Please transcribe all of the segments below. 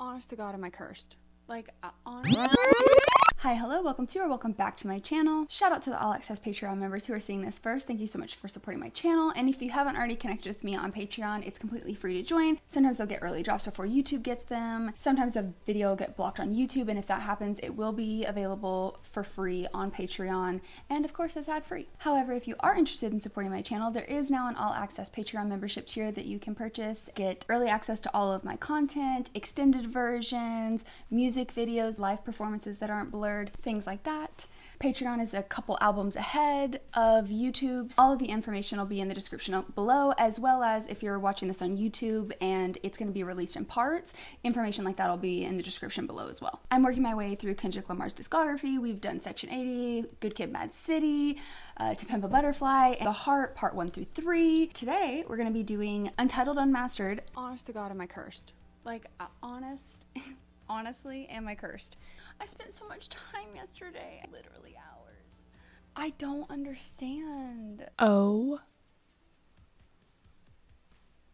Honest to God, am I cursed? Like, honestly. Hi, hello, welcome to or welcome back to my channel. Shout out to the All Access Patreon members who are seeing this first. Thank you so much for supporting my channel. And if you haven't already connected with me on Patreon, it's completely free to join. Sometimes they'll get early drops before YouTube gets them. Sometimes a video will get blocked on YouTube, and if that happens, it will be available for free on Patreon. And of course, it's ad-free. However, if you are interested in supporting my channel, there is now an All Access Patreon membership tier that you can purchase. Get early access to all of my content, extended versions, music videos, live performances that aren't blurred, things like that. Patreon is a couple albums ahead of YouTube. All of the information will be in the description below, as well as if you're watching this on YouTube and it's going to be released in parts, information like that will be in the description below as well. I'm working my way through Kendrick Lamar's discography. We've done Section 80, Good Kid, Mad City, To Pimp a Butterfly, and The Heart, part 1 through 3. Today, we're going to be doing Untitled, Unmastered. Honest to God, am I cursed? Like, honestly, am I cursed? I spent so much time yesterday, literally hours. I don't understand. Oh,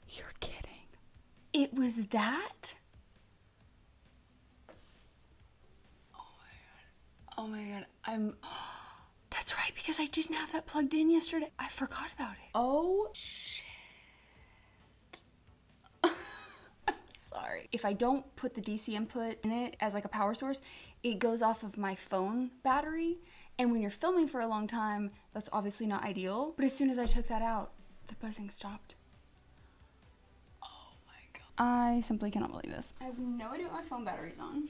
you're kidding. It was that? Oh my God, that's right, because I didn't have that plugged in yesterday. I forgot about it. Oh, shit. Sorry. If I don't put the DC input in it as like a power source, it goes off of my phone battery. And when you're filming for a long time, that's obviously not ideal. But as soon as I took that out, the buzzing stopped. Oh my God. I simply cannot believe this. I have no idea what my phone battery's on.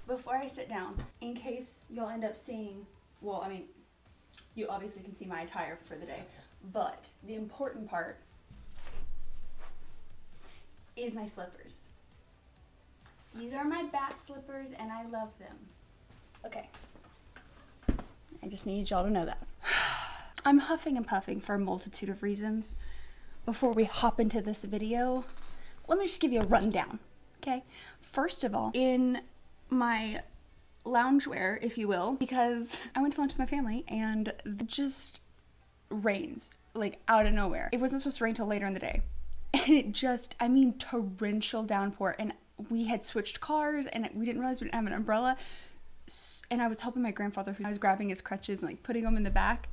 Before I sit down, in case you'll end up seeing, well, I mean, you obviously can see my attire for the day, but the important part is my slippers. These are my bat slippers and I love them. Okay, I just needed y'all to know that. I'm huffing and puffing for a multitude of reasons. Before we hop into this video, let me just give you a rundown, okay? First of all, in my loungewear, if you will, because I went to lunch with my family and it just rains like out of nowhere. It wasn't supposed to rain till later in the day. And it just, I mean, torrential downpour. And we had switched cars and we didn't realize we didn't have an umbrella. And I was helping my grandfather, who I was grabbing his crutches and like putting them in the back.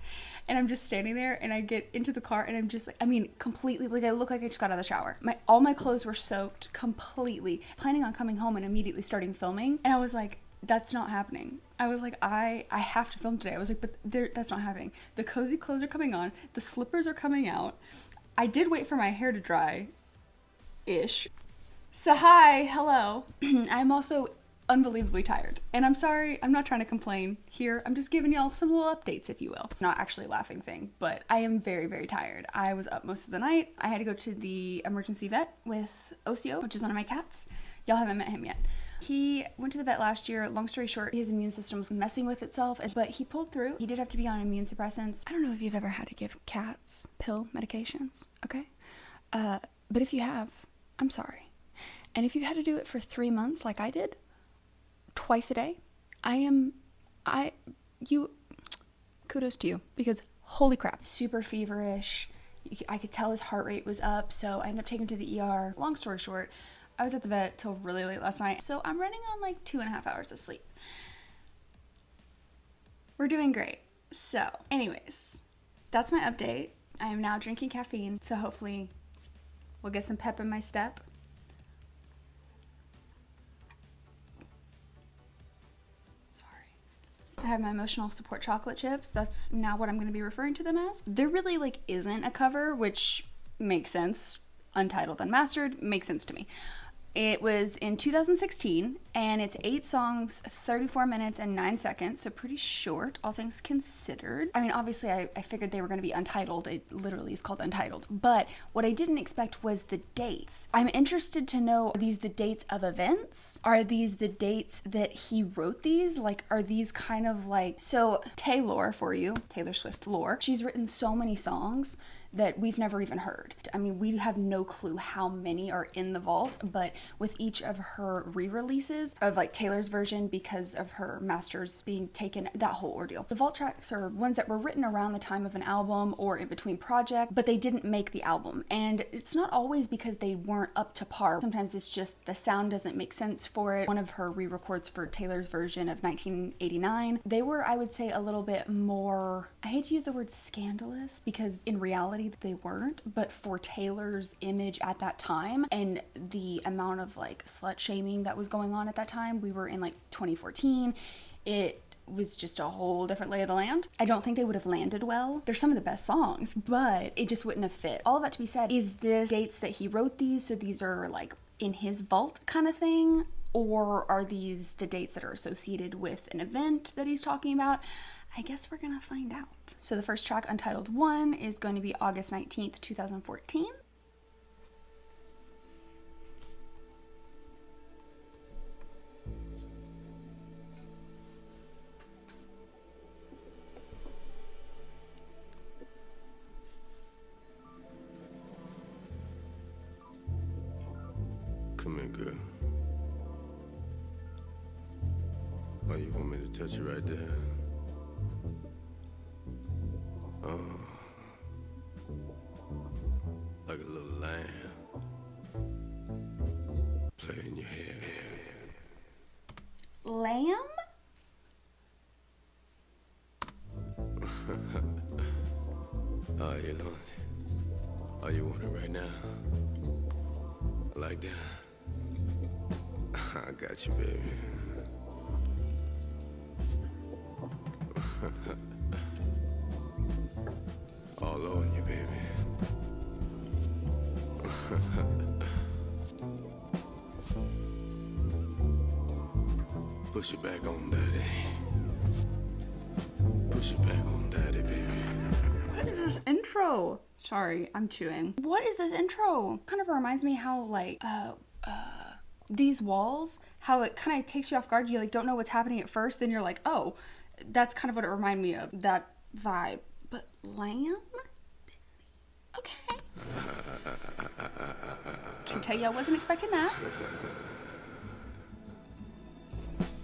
And I'm just standing there and I get into the car and I'm just like, I mean, completely, like I look like I just got out of the shower. All my clothes were soaked completely. Planning on coming home and immediately starting filming. And I was like, that's not happening. I was like, I have to film today. I was like, but that's not happening. The cozy clothes are coming on. The slippers are coming out. I did wait for my hair to dry-ish. So hi, hello. I'm also unbelievably tired. And I'm sorry, I'm not trying to complain here. I'm just giving y'all some little updates, if you will. Not actually a laughing thing, but I am very, very tired. I was up most of the night. I had to go to the emergency vet with Osio, which is one of my cats. Y'all haven't met him yet. He went to the vet last year. Long story short, his immune system was messing with itself, but he pulled through. He did have to be on immune suppressants. I don't know if you've ever had to give cats pill medications, okay? But if you have, I'm sorry. And if you had to do it for 3 months like I did, twice a day, kudos to you, because holy crap, super feverish. I could tell his heart rate was up, so I ended up taking him to the ER. Long story short, I was at the vet till really late last night, so I'm running on like 2.5 hours of sleep. We're doing great. So, anyways, that's my update. I am now drinking caffeine, so hopefully we'll get some pep in my step. I have my emotional support chocolate chips. That's now what I'm going to be referring to them as. There really like isn't a cover, which makes sense. Untitled, Unmastered makes sense to me. It was in 2016 and it's 8 songs, 34 minutes and 9 seconds, so pretty short, all things considered. I mean, obviously I figured they were going to be untitled. It literally is called Untitled. But what I didn't expect was the dates. I'm interested to know, are these the dates of events? Are these the dates that he wrote these? Like, are these kind of like, so Taylor for you, Taylor Swift lore, she's written so many songs that we've never even heard. I mean, we have no clue how many are in the vault, but with each of her re-releases of like Taylor's version, because of her masters being taken, that whole ordeal. The vault tracks are ones that were written around the time of an album or in between projects, but they didn't make the album. And it's not always because they weren't up to par. Sometimes it's just the sound doesn't make sense for it. One of her re-records for Taylor's version of 1989, they were, I would say, a little bit more, I hate to use the word scandalous because in reality they weren't, but for Taylor's image at that time and the amount of like slut shaming that was going on at that time, we were in like 2014, it was just a whole different lay of the land. I don't think they would have landed well. They're some of the best songs, but it just wouldn't have fit. All of that to be said, is this dates that he wrote these, so these are like in his vault kind of thing, or are these the dates that are associated with an event that he's talking about? I guess we're gonna find out. So the first track, Untitled 1, is going to be August 19th, 2014. Come here, girl. Oh, you want me to touch you right there? Oh, like a little lamb playing in your hair. Lamb? Oh, you know, oh, you want it right now? Like that? I got you, baby. All on you, baby. Push it back on daddy. Push it back on daddy, baby. What is this intro? Sorry, I'm chewing. What is this intro? Kind of reminds me how like, these walls, how it kind of takes you off guard. You like don't know what's happening at first, then you're like, oh, that's kind of what it reminded me of, that vibe. But lamb? Okay. Can tell you I wasn't expecting that.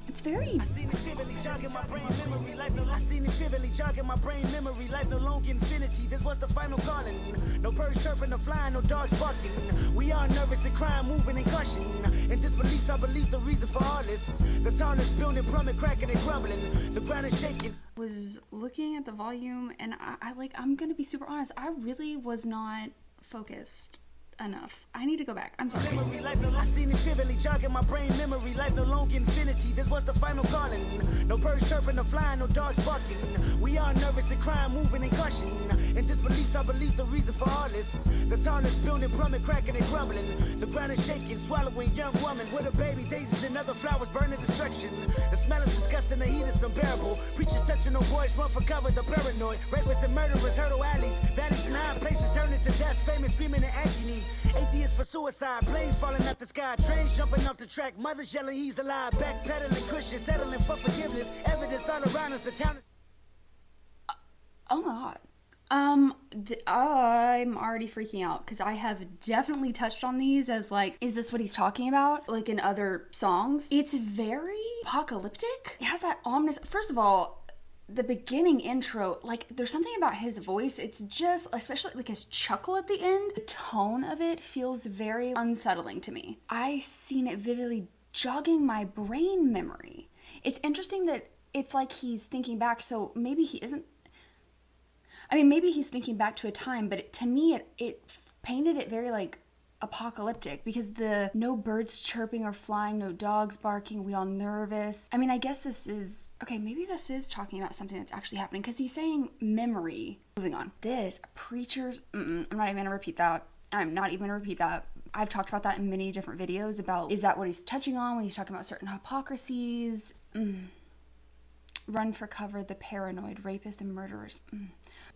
It's very... I seen it vividly jogging my brain memory, life no. I seen it vividly jogging my brain memory, life no longer infinity. This was the final calling. No birds chirping, no flying, no dogs barking. We are nervous and crying, moving and gushing. In disbeliefs, I believe the reason for all this. The town is building, plumbing, cracking and crumbling. The ground is shaking. Was looking at the volume and I'm gonna be super honest, I really was not focused enough. I need to go back. I'm sorry. Memory, life no. I seen it vividly jogging my brain memory, life no longer infinity. This was the final calling. No birds chirping, no flying, no dogs barking. We are nervous and crying, moving and gushing. In disbeliefs, I believe the reason for all this. The town is building, plumbing, cracking and crumbling. The ground is shaking, swallowing young woman with a baby, daisies and other flowers burning destruction. The smell is disgusting, the heat is unbearable. Preachers touching no boys, run for cover, the paranoid. Rapists and murderers, hurdle alleys, valleys and high places turning to dust, famous screaming in agony. Atheists for suicide, planes falling out the sky, trains jumping off the track, mothers yelling he's alive, backpedaling Christians, settling for forgiveness, evidence all around us, the town is... Oh my god. I'm already freaking out because I have definitely touched on these as like, is this what he's talking about? Like in other songs. It's very apocalyptic. It has that ominous, first of all, the beginning intro, like there's something about his voice. It's just, especially like his chuckle at the end, the tone of it feels very unsettling to me. I seen it vividly jogging my brain memory. It's interesting that it's like he's thinking back, so maybe he isn't. I mean, maybe he's thinking back to a time, but to me, it painted it very like apocalyptic because the no birds chirping or flying, no dogs barking, we all nervous. I mean, I guess this is, okay, maybe this is talking about something that's actually happening because he's saying memory. Moving on. This, preachers, I'm not even gonna repeat that. I'm not even gonna repeat that. I've talked about that in many different videos about, is that what he's touching on when he's talking about certain hypocrisies? Run for cover, the paranoid, rapists and murderers.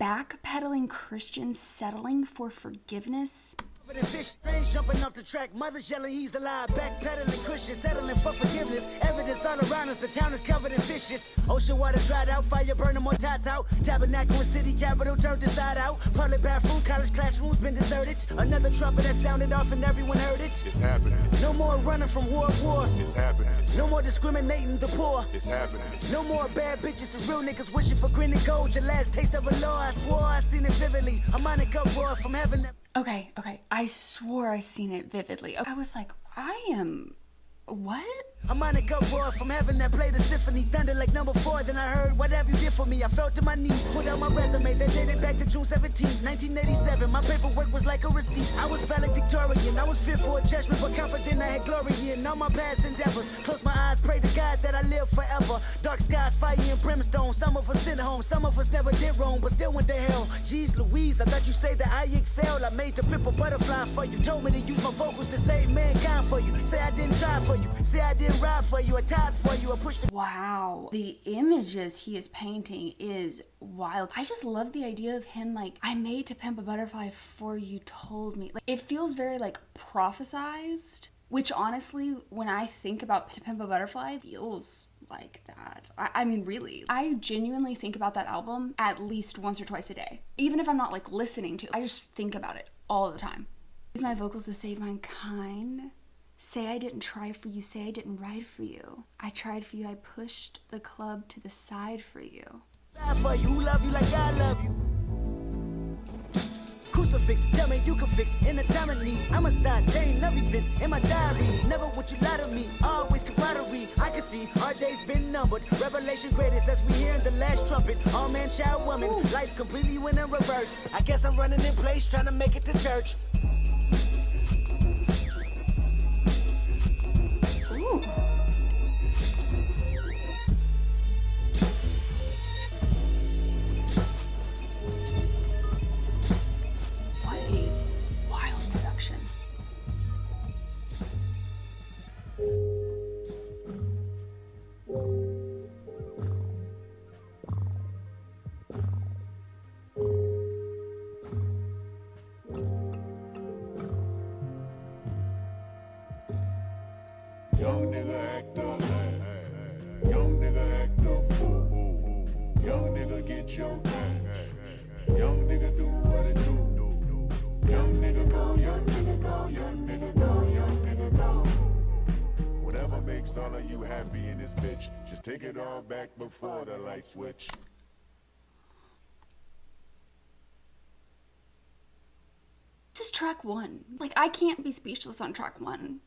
Backpedaling Christians settling for forgiveness. Fish, strange jumping off the track, mothers yelling he's alive, backpedaling Christian, settling for forgiveness. Evidence all around us, the town is covered in fishes. Ocean water dried out, fire burning more tots out. Tabernacle and city capital turned inside out. Public bathroom, college classrooms been deserted. Another trumpet that sounded off and everyone heard it. It's happening. No more running from wars. It's happening. No more discriminating the poor. It's happening. No more bad bitches and real niggas wishing for green and gold. Your last taste of a law, I swore I seen it vividly. A Monica roar from heaven. Okay, I swore I seen it vividly. I was like, what? A Monica roar from heaven that played a symphony, thunder like number 4. Then I heard, what have you did for me? I fell to my knees, put out my resume that dated back to June 17, 1987. My paperwork was like a receipt. I was valedictorian, I was fearful of judgment, but confident I had glory in all my past endeavors. Close my eyes, pray to God that I live forever. Dark skies, fire and brimstone. Some of us sent home, some of us never did wrong, but still went to hell. Jeez Louise, I thought you say that I excelled. I made the pimp a butterfly for you. Told me to use my vocals to save mankind for you. Say I didn't try for you. Say I didn't ride for you, I tied for you, I pushed the... Wow, the images he is painting is wild. I just love the idea of him like, I made To Pimp a Butterfly for you told me. Like, it feels very like prophesized, which honestly, when I think about To Pimp a Butterfly, it feels like that. I mean, really. I genuinely think about that album at least once or twice a day. Even if I'm not like listening to it, I just think about it all the time. Use my vocals to save mankind. Say I didn't try for you, say I didn't ride for you. I tried for you, I pushed the club to the side for you. For you, who love you like I love you. Crucifix, tell me you can fix in a time of need. I'ma start Jane, love events in my diary. Never would you lie to me, always camaraderie. I can see our days been numbered. Revelation greatest as we hear in the last trumpet. All man, child, woman, life completely went in reverse. I guess I'm running in place, trying to make it to church. Young nigga act a ass. Young nigga act a fool. Young nigga get your cash. Young nigga do what it do. Young nigga go, young nigga go, young nigga go, young nigga go. Whatever makes all of you happy in this bitch, just take it all back before the light switch. This is track 1. Like, I can't be speechless on track 1.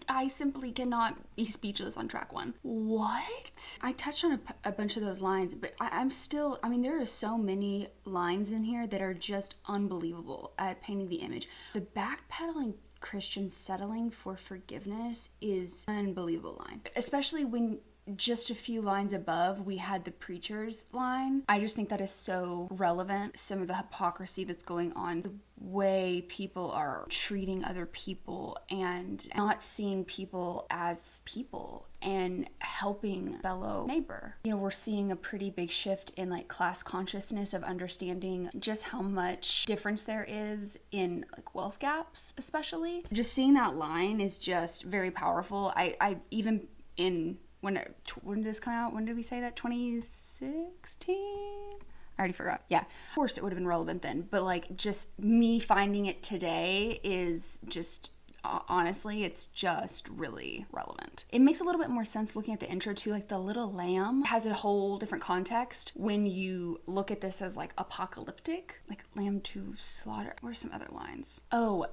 I simply cannot be speechless on track 1. What? I touched on a bunch of those lines, but I'm still, I mean, there are so many lines in here that are just unbelievable at painting the image. The backpedaling Christian settling for forgiveness is an unbelievable line, especially when just a few lines above we had the preacher's line. I just think that is so relevant. Some of the hypocrisy that's going on, the way people are treating other people and not seeing people as people and helping fellow neighbor. You know, we're seeing a pretty big shift in like class consciousness of understanding just how much difference there is in like wealth gaps, especially. Just seeing that line is just very powerful. I even in when did this come out? When did we say that? 2016? I already forgot. Yeah, of course it would have been relevant then, but like just me finding it today is just, honestly, it's just really relevant. It makes a little bit more sense looking at the intro too, like the little lamb has a whole different context when you look at this as like apocalyptic, like lamb to slaughter. Where's some other lines? Oh,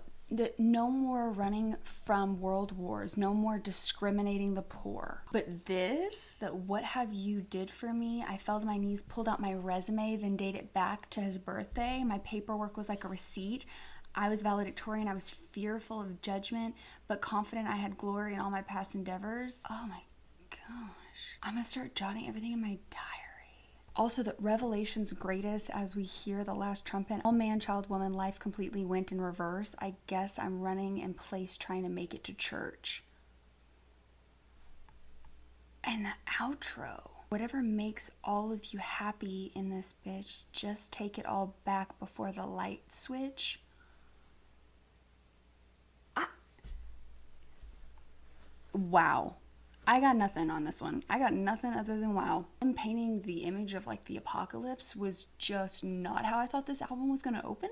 no more running from world wars, no more discriminating the poor. But this, what have you did for me? I fell to my knees, pulled out my resume, then dated it back to his birthday. My paperwork was like a receipt. I was valedictorian. I was fearful of judgment, but confident I had glory in all my past endeavors. Oh my gosh. I'm gonna start jotting everything in my diary. Also, the revelation's greatest as we hear the last trumpet. All man, child, woman, life completely went in reverse. I guess I'm running in place trying to make it to church. And the outro. Whatever makes all of you happy in this bitch, just take it all back before the light switch. wow. I got nothing on this one. I got nothing other than wow. Him painting the image of like the apocalypse was just not how I thought this album was gonna open.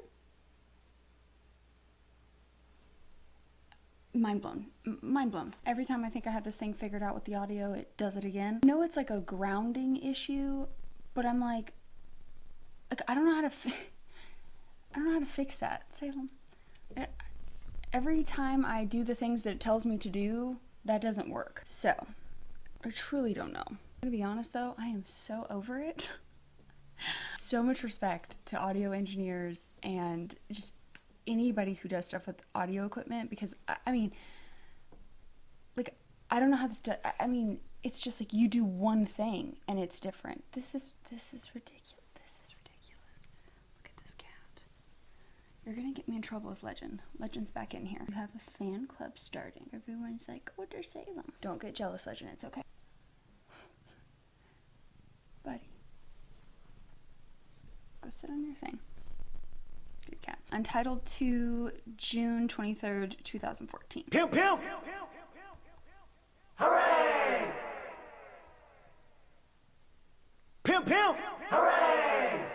Mind blown. Mind blown. Every time I think I have this thing figured out with the audio, it does it again. I know it's like a grounding issue, but I'm like I don't know how to I don't know how to fix that, Salem. Every time I do the things that it tells me to do, that doesn't work. So, I truly don't know. I'm gonna be honest though, I am so over it. So much respect to audio engineers and just anybody who does stuff with audio equipment, because I mean, like, I don't know how this does. I mean, it's just like you do one thing and it's different. This is ridiculous. You're gonna get me in trouble with Legend. Legend's back in here. You have a fan club starting. Everyone's like, go to Salem. Don't get jealous, Legend. It's okay. Buddy. Go sit on your thing. Good cat. Untitled to June 23rd, 2014. Pimp, pimp! Hooray! Pimp, pimp! Hooray!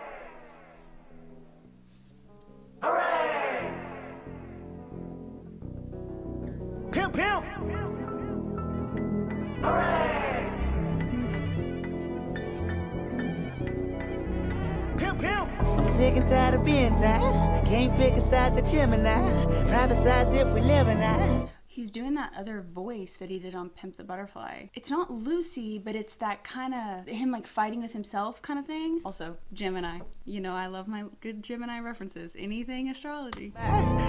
Hooray! Pimp, pimp! Hooray! Pimp, pimp! I'm sick and tired of being tired. Can't pick a side the Gemini. Private sides if we live and die. He's doing that other voice that he did on Pimp the Butterfly. It's not Lucy, but it's that kind of him like fighting with himself kind of thing. Also, Gemini. You know I love my good Gemini references. Anything astrology.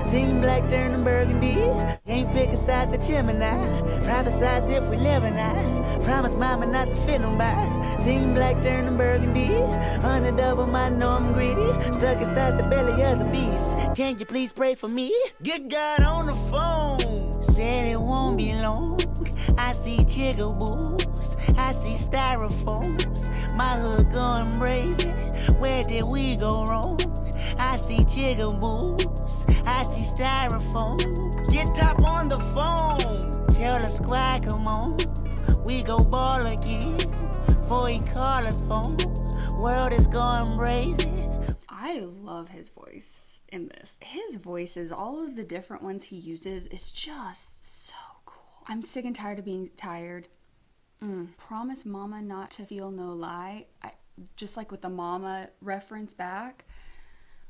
Seen black turning burgundy. Can't pick a side the Gemini. Private sides if we live and die. Promise mama not to fit on by. Seen black turning burgundy. Under double my know I'm greedy. Stuck inside the belly of the beast. Can you please pray for me? Get God on the phone. Said it won't be long. I see jigaboos, I see styrofoams. My hood going crazy. Where did we go wrong? I see jigaboos, I see styrofoams. Get top on the phone. Tell the squad come on. We go ball again before he call us home. World is going crazy. I love his voice in this. His voices, all of the different ones he uses, is just so cool. I'm sick and tired of being tired. Promise mama not to feel no lie. Just like with the mama reference back.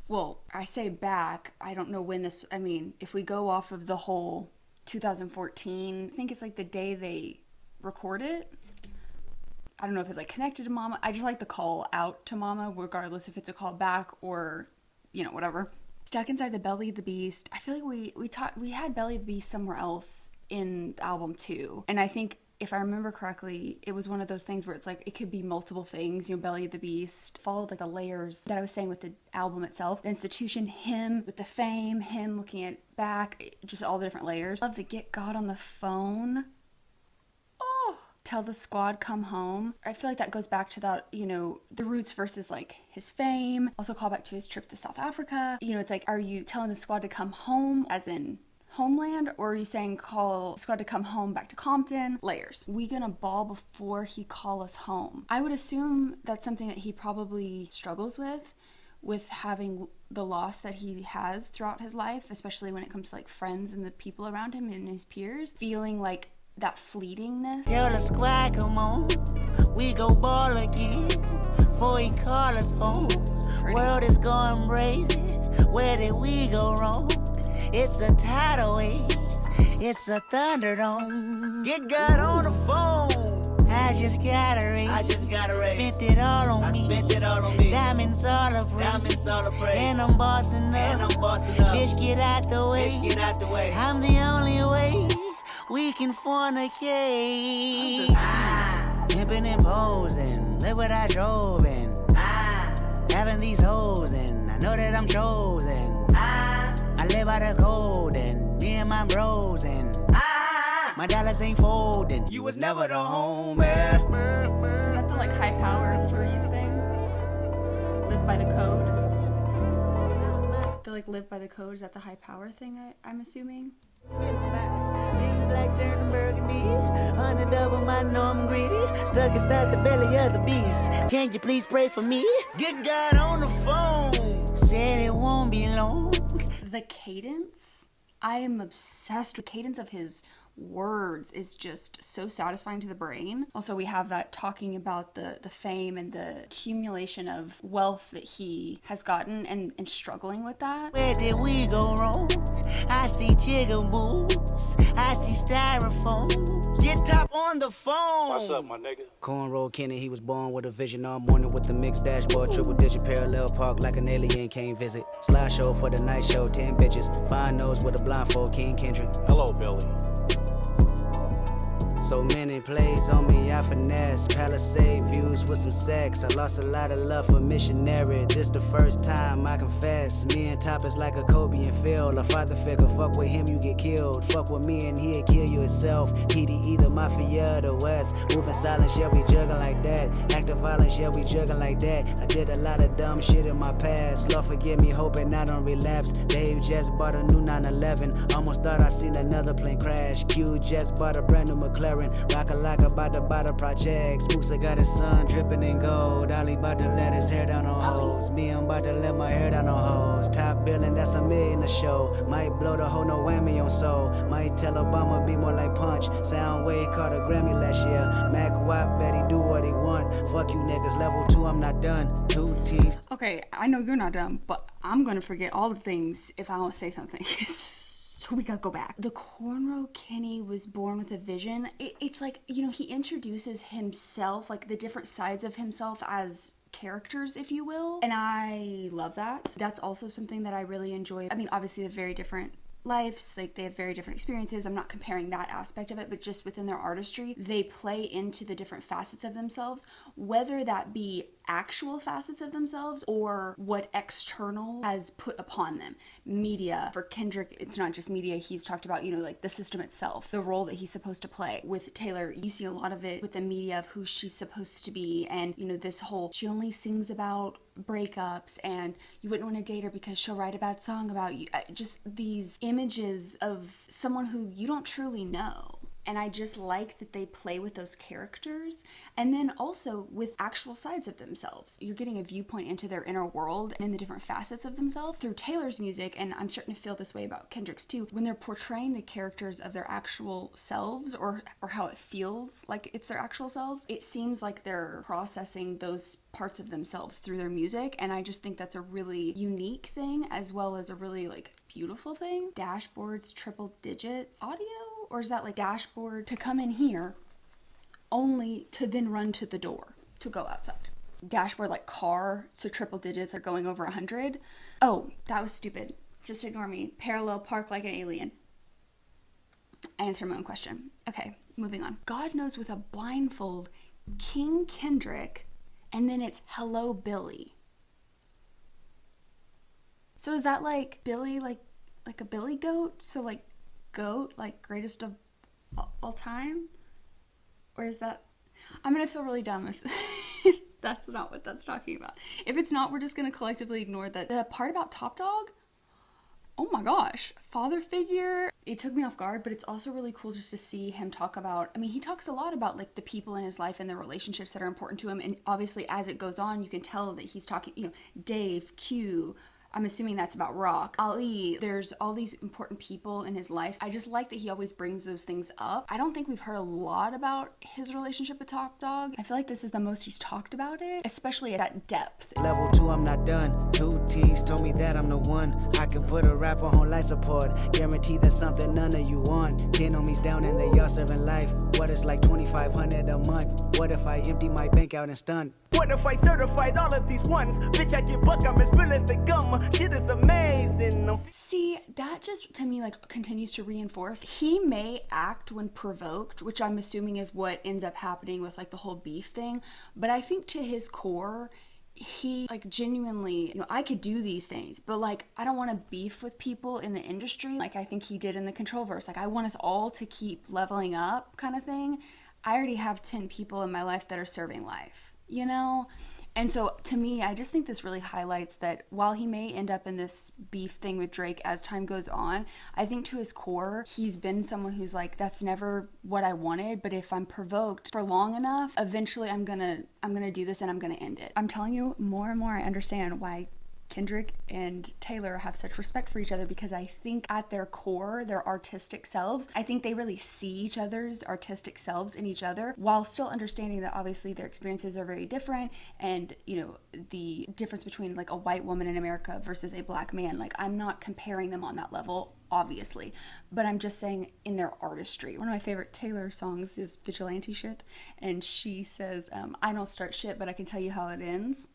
Well, I say back, I don't know when this, I mean, if we go off of the whole 2014, I think it's like the day they record it. I don't know if it's like connected to mama. I just like the call out to mama, regardless if it's a call back or, you know, whatever. Stuck inside the belly of the beast. I feel like we had belly of the beast somewhere else in album 2. And I think if I remember correctly, it was one of those things where it's like, it could be multiple things, you know, belly of the beast, followed like the layers that I was saying with the album itself. The institution, him with the fame, him looking at back, just all the different layers. Love to get God on the phone. Oh, tell the squad come home. I feel like that goes back to that, you know, the roots versus like his fame. Also call back to his trip to South Africa. You know, it's like, are you telling the squad to come home as in homeland, or are you saying call squad to come home back to Compton? Layers. We gonna ball before he call us home. I would assume that's something that he probably struggles with having the loss that he has throughout his life, especially when it comes to like friends and the people around him and his peers, feeling like that fleetingness. Tell the squad come on, we go ball again before he call us home. World is going crazy. Where did we go wrong? It's a tidal wave, it's a thunderdome. Get God on the phone. I just got a raise. Spent it all on me. Diamonds all a praise. And I'm bossing up. Bitch, get out the way. I'm the only way we can fornicate. Pimping and posing, look what I drove in. Having these hoes and I know that I'm chosen. I live by the code and me and my bros and my dollars ain't folding. You was never the homie. Is that the like high power threes thing? Live by the code? The like live by the code, is that the high power thing I'm assuming? Seen black turning burgundy. 100 of them, I know I'm greedy. Stuck inside the belly of the beast. Can you please pray for me? Get God on the phone. Said it won't be long. The cadence, I am obsessed with the cadence of his words is just so satisfying to the brain. Also, we have that talking about the fame and the accumulation of wealth that he has gotten and struggling with that. Where did we go wrong? I see jigaboos, I see styrofoam. Get top on the phone. What's up, my nigga? Cornrow Kenny, he was born with a vision all morning with the mixed dashboard, triple digit parallel park like an alien came visit. Slideshow for the night show, 10 bitches, fine nose with a blindfold, King Kendrick. Hello, Billy. So many plays on me, I finesse. Palisade views with some sex. I lost a lot of love for missionary. This the first time I confess. Me and Top is like a Kobe and Phil. A father figure, fuck with him, you get killed. Fuck with me and he'll kill you himself. TD either Mafia or the West. Moving silence, yeah, we juggling like that. Active violence, yeah, we juggling like that. I did a lot of dumb shit in my past. Lord forgive me, hoping I don't relapse. Dave just bought a new 911. Almost thought I seen another plane crash. Q just bought a brand new McLaren. Rock-a-like about to buy the project. Spooks, I got his son dripping in gold. Ollie about to let his hair down on hoes. Me, I'm about to let my hair down on hoes. Top billing, that's $1 million a show. Might blow the whole no whammy on soul. Might tell Obama be more like Punch. Soundwave caught a Grammy last year. Mac Wap, bet he do what he want. Fuck you niggas, level 2, I'm not done. 2 T's. Okay, I know you're not done, but I'm gonna forget all the things if I don't say something. So we gotta go back. The Cornrow Kenny was born with a vision. It's like, you know, he introduces himself, like the different sides of himself as characters, if you will. And I love that. That's also something that I really enjoy. I mean, obviously they're very different lives, like they have very different experiences. I'm not comparing that aspect of it, but just within their artistry, they play into the different facets of themselves, whether that be actual facets of themselves or what external has put upon them. Media, for Kendrick, it's not just media. He's talked about, you know, like the system itself, the role that he's supposed to play. With Taylor, you see a lot of it with the media of who she's supposed to be, and, you know, this whole, she only sings about breakups and you wouldn't want to date her because she'll write a bad song about you. Just these images of someone who you don't truly know. And I just like that they play with those characters and then also with actual sides of themselves. You're getting a viewpoint into their inner world and the different facets of themselves through Taylor's music, and I'm starting to feel this way about Kendrick's too. When they're portraying the characters of their actual selves or how it feels like it's their actual selves, it seems like they're processing those parts of themselves through their music, and I just think that's a really unique thing as well as a really like beautiful thing. Dashboards, triple digits, audio? Or is that like dashboard to come in here only to then run to the door to go outside? Dashboard like car, so triple digits are going over 100. Oh, that was stupid. Just ignore me. Parallel park like an alien. I answered my own question. Okay, moving on. God knows with a blindfold, King Kendrick, and then it's Hello Billy. So is that like Billy, like a Billy goat? So like goat, like greatest of all time? Or is that, I'm gonna feel really dumb if that's not what that's talking about. If it's not, we're just gonna collectively ignore that. The part about Top Dog, oh my gosh, father figure, it took me off guard, but it's also really cool just to see him talk about, I mean, he talks a lot about like the people in his life and the relationships that are important to him, and obviously as it goes on, you can tell that he's talking, you know, Dave, Q, I'm assuming that's about Rock, Ali, there's all these important people in his life. I just like that he always brings those things up. I don't think we've heard a lot about his relationship with Top Dog. I feel like this is the most he's talked about it, especially at that depth. Level 2, I'm not done. 2 T's told me that I'm the one. I can put a rapper on life support. Guarantee that's something none of you want. 10 homies down and they all serving life. What is like $2,500 a month? What if I empty my bank out and stunt? What if I certified all of these ones? Bitch, I get buck, I'm as real as they come. Shit is amazing. See, that just to me like continues to reinforce he may act when provoked, which I'm assuming is what ends up happening with like the whole beef thing, but I think to his core he like genuinely, you know, I could do these things, but like I don't want to beef with people in the industry like I think he did in the Control verse. Like I want us all to keep leveling up kind of thing. I already have 10 people in my life that are serving life, you know? And so to me, I just think this really highlights that while he may end up in this beef thing with Drake as time goes on, I think to his core, he's been someone who's like, that's never what I wanted, but if I'm provoked for long enough, eventually I'm gonna do this and I'm gonna end it. I'm telling you, more and more I understand why Kendrick and Taylor have such respect for each other, because I think at their core, their artistic selves, I think they really see each other's artistic selves in each other, while still understanding that obviously their experiences are very different, and you know, the difference between like a white woman in America versus a black man, like I'm not comparing them on that level, obviously, but I'm just saying in their artistry. One of my favorite Taylor songs is Vigilante Shit, and she says, I don't start shit, but I can tell you how it ends.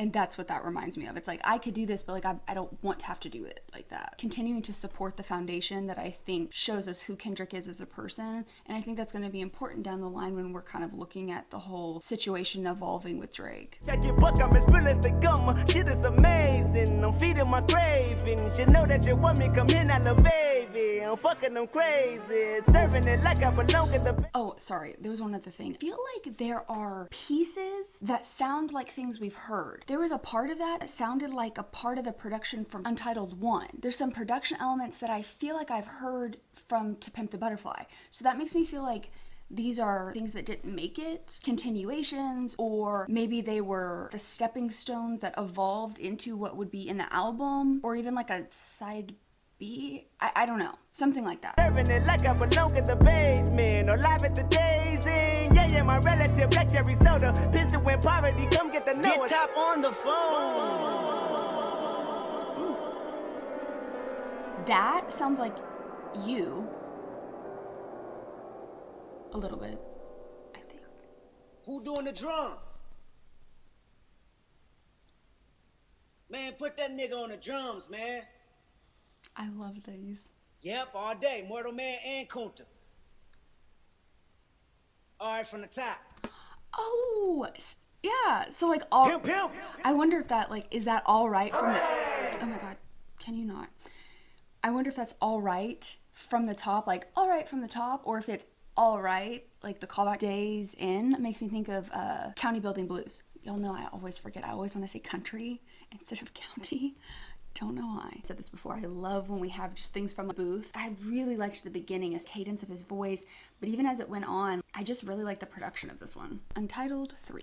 And that's what that reminds me of. It's like, I could do this, but like, I don't want to have to do it like that. Continuing to support the foundation that I think shows us who Kendrick is as a person. And I think that's going to be important down the line when we're kind of looking at the whole situation evolving with Drake. Check your book, I'm as real as they come. Shit is amazing. I'm feeding my cravings. You know that you want me, come in, I love baby. I'm fucking them crazy. Serving it like I belong in the... Oh, sorry. There was one other thing. I feel like there are pieces that sound like things we've heard. There was a part of that sounded like a part of the production from Untitled 1. There's some production elements that I feel like I've heard from To Pimp the Butterfly. So that makes me feel like these are things that didn't make it, continuations, or maybe they were the stepping stones that evolved into what would be in the album, or even like a side B. I don't know. Something like that. Serving it like I belong in the basement, or live at the Daisy. Yeah, my relative, black cherry soda. Pistol in poverty, come get the note. Get top on the phone. Ooh. That sounds like you. A little bit, I think. Who doing the drums? Man, put that nigga on the drums, man. I love these. Yep, all day. Mortal Man and Kunta. All right, from the top. Oh, yeah. So like all. Pimp, pimp. I wonder if that like, is that all right from the? Oh my God, can you not? I wonder if that's all right from the top, like all right from the top, or if it's all right, like the callback Days In. Makes me think of County Building Blues. Y'all know I always forget. I always want to say country instead of county. Don't know why. I said this before, I love when we have just things from the booth. I really liked the beginning, his cadence of his voice, but even as it went on, I just really liked the production of this one. Untitled 3.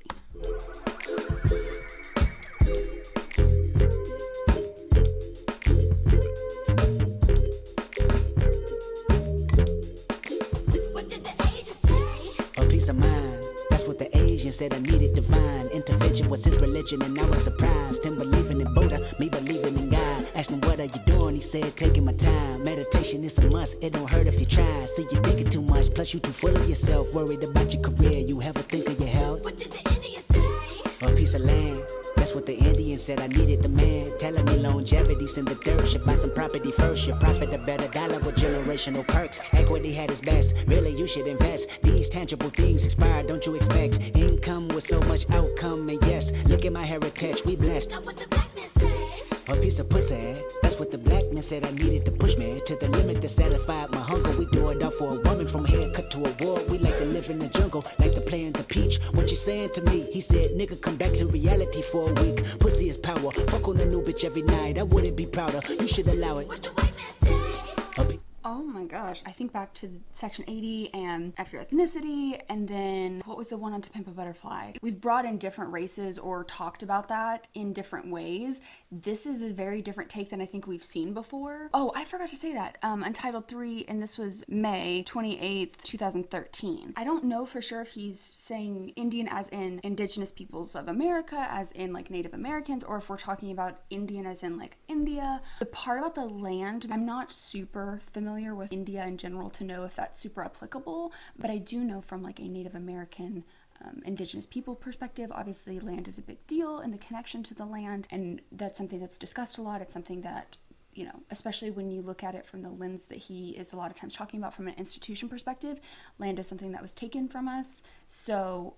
What did the agent say? A peace of mind, that's what the Asian said. I needed divine intervention was his religion, and I was surprised. Him believing in Buddha, me believing in God. Asked him what are you doing, he said taking my time. Meditation is a must, it don't hurt if you try. See you thinking too much, plus you too full of yourself. Worried about your career, you ever think of your health? What did the Indian say? A piece of land, that's what the Indian said. I needed the man, telling me longevity's in the dirt. Should buy some property first, you profit a better dollar with generational perks. Equity had its best, really you should invest. These tangible things expire, don't you expect? Income with so much outcome, and yes, look at my heritage, we blessed. Not what the black man say. A piece of pussy, that's what the black man said. I needed to push me to the limit that satisfied my hunger. We do it all for a woman, from haircut to a war. We like to live in the jungle, like to play in the peach. What you saying to me? He said, nigga, come back to reality for a week. Pussy is power, fuck on a new bitch every night. I wouldn't be prouder, you should allow it. What the white man say? Oh my gosh, I think back to Section 80 and F Your Ethnicity, and then what was the one on To Pimp a Butterfly? We've brought in different races or talked about that in different ways. This is a very different take than I think we've seen before. Oh, I forgot to say that. Untitled 3, and this was May 28th, 2013. I don't know for sure if he's saying Indian as in Indigenous Peoples of America, as in like Native Americans, or if we're talking about Indian as in like India. The part about the land, I'm not super familiar with India in general to know if that's super applicable, but I do know from like a Native American Indigenous people perspective, obviously land is a big deal and the connection to the land, and that's something that's discussed a lot. It's something that, you know, especially when you look at it from the lens that he is a lot of times talking about from an institution perspective, land is something that was taken from us. So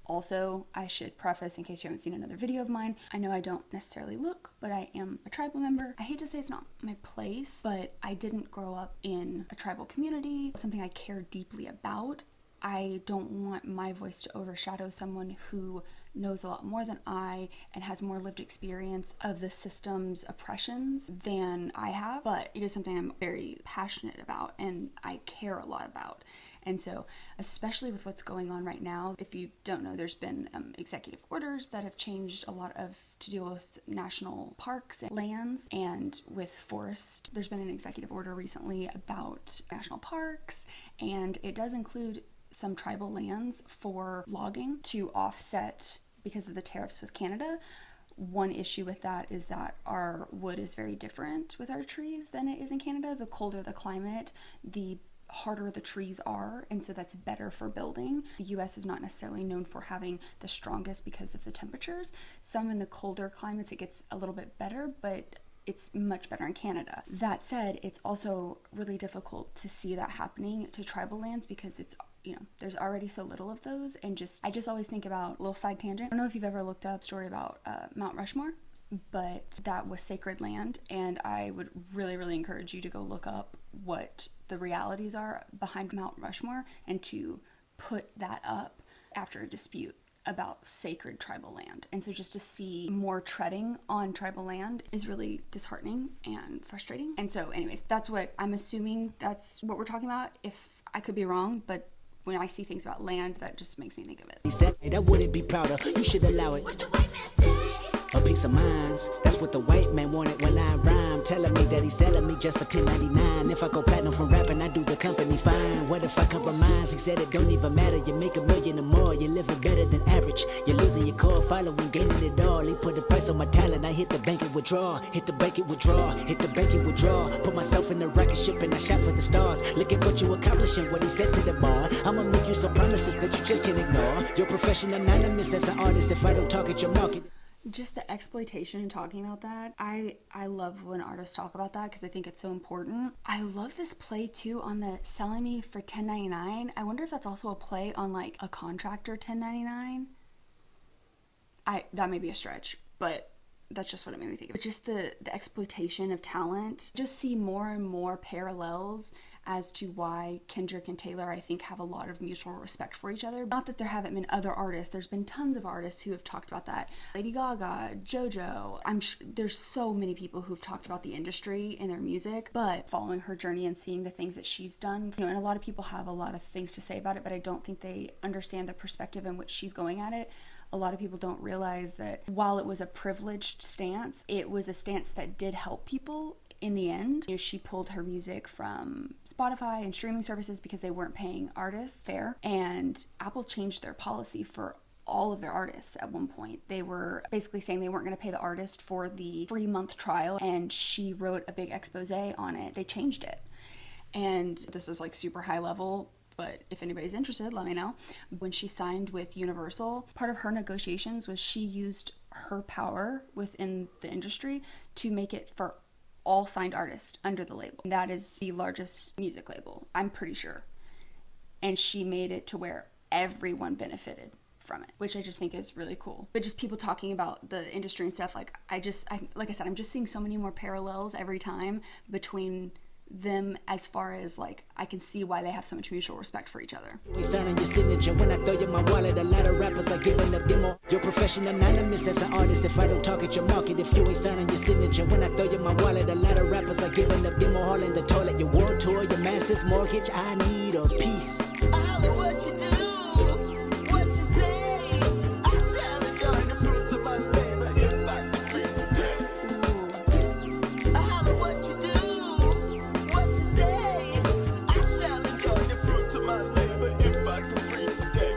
also, I should preface, in case you haven't seen another video of mine, I know I don't necessarily look, but I am a tribal member. I hate to say it's not my place, but I didn't grow up in a tribal community, something I care deeply about. I don't want my voice to overshadow someone who knows a lot more than I and has more lived experience of the system's oppressions than I have, but it is something I'm very passionate about and I care a lot about. And so, especially with what's going on right now, if you don't know, there's been executive orders that have changed a lot of to deal with national parks and lands, and with forest. There's been an executive order recently about national parks, and it does include some tribal lands for logging to offset because of the tariffs with Canada. One issue with that is that our wood is very different with our trees than it is in Canada. The colder the climate, the harder the trees are, and so that's better for building. The US is not necessarily known for having the strongest because of the temperatures. Some in the colder climates it gets a little bit better, but it's much better in Canada. That said, it's also really difficult to see that happening to tribal lands because it's, you know, there's already so little of those. And I just always think about, little side tangent, I don't know if you've ever looked up a story about Mount Rushmore, but that was sacred land, and I would really encourage you to go look up what the realities are behind Mount Rushmore and to put that up after a dispute about sacred tribal land. And so just to see more treading on tribal land is really disheartening and frustrating. And so anyways, that's what I'm assuming, that's what we're talking about. If I could be wrong, but when I see things about land, that just makes me think of it. He said, hey, that wouldn't be prouder. You should allow it. What the white man say? A piece of minds. That's what the white man wanted when I rhyme. Telling me that he's selling me just for $10.99. If I go platinum from rapping, I do the company fine. What if I compromise? He said it don't even matter. You make $1 million or more. You're living better than average. You're losing your core following, gaining it all. He put a price on my talent. I hit the bank and withdraw. Hit the bank and withdraw. Hit the bank and withdraw. Put myself in the rocket ship and I shot for the stars. Look at what you accomplishing. What he said to the bar. I'ma make you some promises that you just can't ignore. Your profession anonymous as an artist. If I don't talk at your market. Just the exploitation and talking about that, I love when artists talk about that because I think it's so important. I love this play too on the selling me for $10.99. I wonder if that's also a play on like a contractor $10.99. That may be a stretch, but that's just what it made me think of. But just the exploitation of talent. Just see more and more parallels as to why Kendrick and Taylor, I think, have a lot of mutual respect for each other. Not that there haven't been other artists. There's been tons of artists who have talked about that. Lady Gaga, JoJo. I'm sure there's so many people who've talked about the industry and their music, but following her journey and seeing the things that she's done, you know, and a lot of people have a lot of things to say about it, but I don't think they understand the perspective in which she's going at it. A lot of people don't realize that while it was a privileged stance, it was a stance that did help people in the end. You know, she pulled her music from Spotify and streaming services because they weren't paying artists fair, and Apple changed their policy for all of their artists at one point. They were basically saying they weren't going to pay the artist for the free month trial, and she wrote a big expose on it. They changed it. And this is like super high level, but if anybody's interested, let me know. When she signed with Universal, part of her negotiations was she used her power within the industry to make it for all signed artists under the label. That is the largest music label, I'm pretty sure. And she made it to where everyone benefited from it, which I just think is really cool. But just people talking about the industry and stuff, like I like I said, I'm just seeing so many more parallels every time between them, as far as like I can see why they have so much mutual respect for each other. We signing your signature when I throw you my wallet. A lot of rappers are giving up demo. Your profession anonymous as an artist. If I don't talk at your market, if you ain't signing your signature when I throw you my wallet. A lot of rappers are giving up demo. All in the toilet. Your war tour, your master's mortgage. I need a piece. I holler what you do, what you say. I shall enjoy the fruits of my labor if I can breathe today. I holler what you do, what you say. I shall enjoy the fruits of my labor if I can breathe today.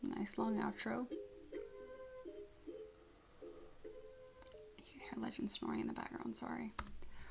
Nice long outro. You can hear Legend snoring in the background, sorry.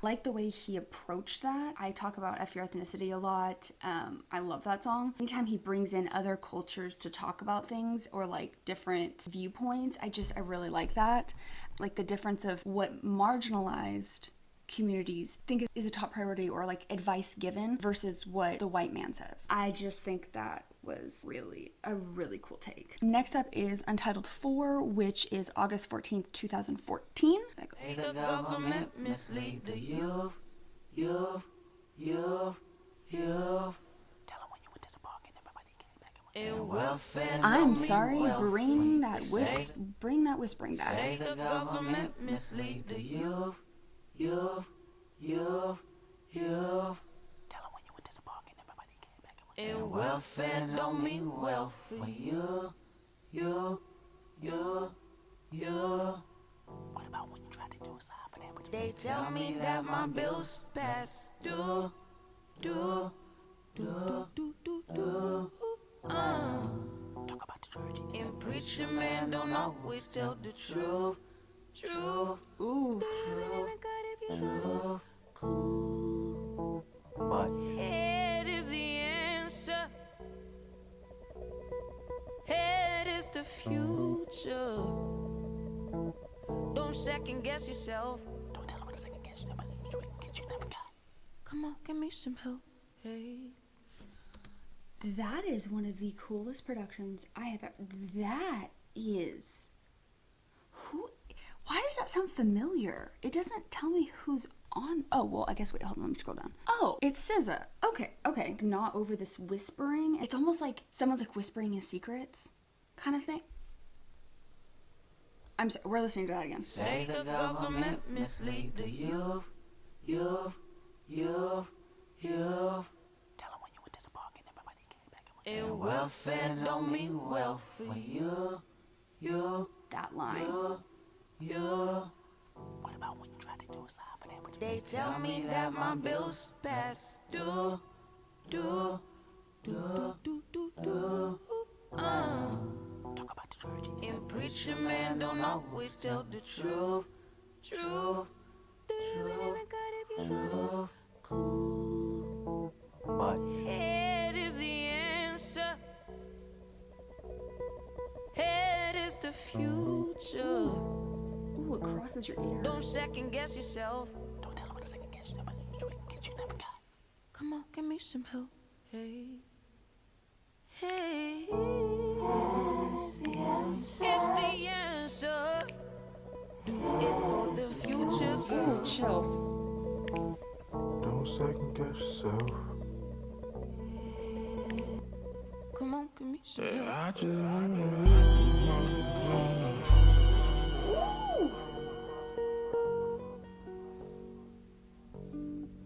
Like the way he approached that. I talk about F Your Ethnicity a lot. I love that song. Anytime he brings in other cultures to talk about things or like different viewpoints, I really like that. Like the difference of what marginalized communities think is a top priority or like advice given versus what the white man says. I just think that was really a really cool take. Next up is Untitled 4, which is August 14th, 2014. Hey, the government mislead the youth. Tell them when you went to the park and everybody came back In welfare, I'm don't mean sorry, wealthy. bring that Say- whispering back. Say the government mislead the youth. Tell them when you went to the park and everybody came back In welfare, don't mean wealthy. What about when you tried to do a sign for that? But you They tell me that my bills past due. talk about the church? And preacher man don't always tell the truth. Ooh. But Head is the answer. Head is the future. Don't second guess yourself. don't tell them what to second guess yourself. You ain't get you never got. Come on, give me some help. Hey. That is one of the coolest productions I have ever. That is. Who? Why does that sound familiar? It doesn't tell me who's on. Oh, well, I guess, wait, hold on, let me scroll down. Oh, it's SZA. Okay. Not over this whispering. It's almost like someone's like whispering his secrets kind of thing. I'm sorry, we're listening to that again. Say the government mislead the youth. Tell them when you went to the park and everybody came back. And welfare don't mean wealthy. That line. What about when you tried to do a sign for that? But you They tell me that my bills past due. talk about the church? And preacher man don't always tell the truth. But Head is the answer. Head is the future. Ooh, it crosses your ear. Don't second guess yourself. don't tell them what to second guess yourself. You ain't get you never got. Come on, give me some help. Hey. It's the answer. Do it for the future, Ooh, girl. chills. Don't second guess yourself. Come on, give me some help. I just wanna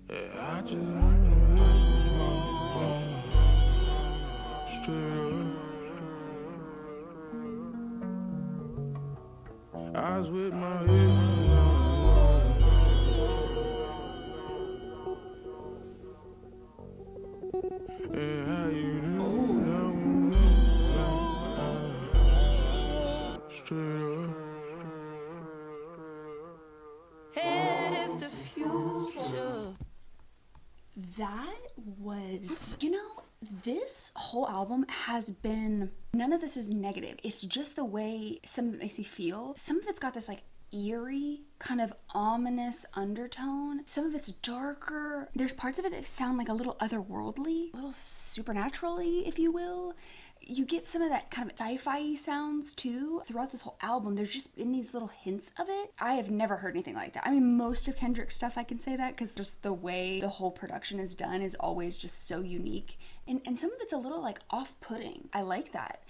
I just wanna straight up. Eyes with my head. And how you do straight up. Head is the future. That was, this whole album has been, none of this is negative. It's just the way some of it makes me feel. Some of it's got this like eerie, kind of ominous undertone. Some of it's darker. There's parts of it that sound like a little otherworldly, a little supernaturally, if you will. You get some of that kind of sci-fi sounds too. Throughout this whole album, there's just been these little hints of it. I have never heard anything like that. I mean, most of Kendrick's stuff, I can say that, because just the way the whole production is done is always just so unique. And some of it's a little like off-putting. I like that.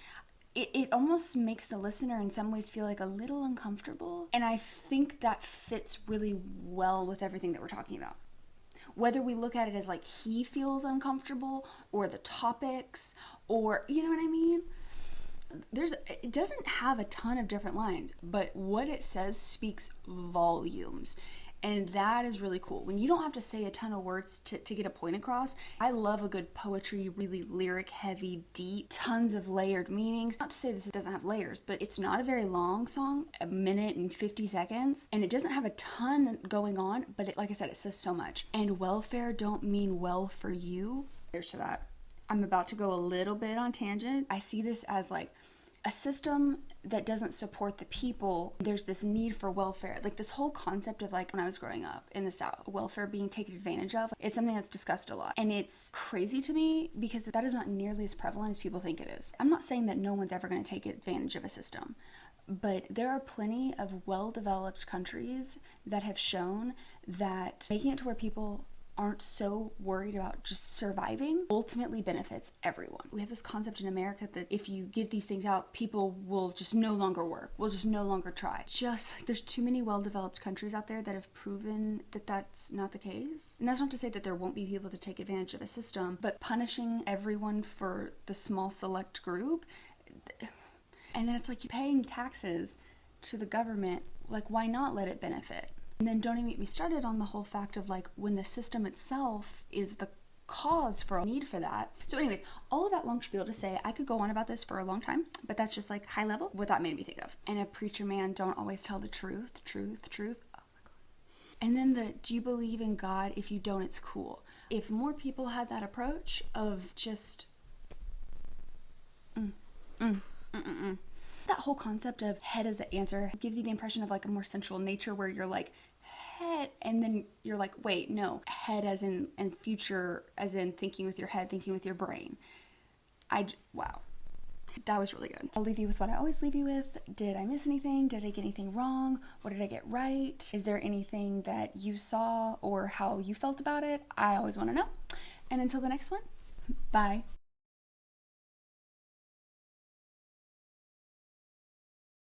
It almost makes the listener in some ways feel like a little uncomfortable. And I think that fits really well with everything that we're talking about. Whether we look at it as like he feels uncomfortable or the topics or, you know what I mean? It doesn't have a ton of different lines, but what it says speaks volumes. And that is really cool. When you don't have to say a ton of words to get a point across. I love a good poetry, really lyric heavy, deep, tons of layered meanings. Not to say this doesn't have layers, but it's not a very long song, 1 minute and 50 seconds. And it doesn't have a ton going on, but like I said, it says so much. And welfare don't mean well for you. Here's to that. I'm about to go a little bit on tangent. I see this as like a system that doesn't support the people. There's this need for welfare, like this whole concept of, like, when I was growing up in the South, welfare being taken advantage of. It's something that's discussed a lot, and it's crazy to me because that is not nearly as prevalent as people think it is. I'm not saying that no one's ever going to take advantage of a system, but there are plenty of well-developed countries that have shown that making it to where people aren't so worried about just surviving ultimately benefits everyone. We have this concept in America that if you give these things out, people will just no longer work, will just no longer try. Just, there's too many well-developed countries out there that have proven that that's not the case. And that's not to say that there won't be people to take advantage of a system, but punishing everyone for the small select group, and then it's like you're paying taxes to the government, like, why not let it benefit? And then don't even get me started on the whole fact of, like, when the system itself is the cause for a need for that. So anyways, all of that long spiel to say, I could go on about this for a long time, but that's just like high level what that made me think of. And a preacher man don't always tell the truth. Oh my God. And then the, do you believe in God? If you don't, it's cool. If more people had that approach of just, that whole concept of head as the answer gives you the impression of, like, a more sensual nature where you're like, head, and then you're like, wait, no, head as in, and future as in thinking with your head, thinking with your brain. Wow, that was really good. I'll leave you with what I always leave you with. Did I miss anything? Did I get anything wrong? What did I get right? Is there anything that you saw or how you felt about it? I always want to know. And until the next one, bye.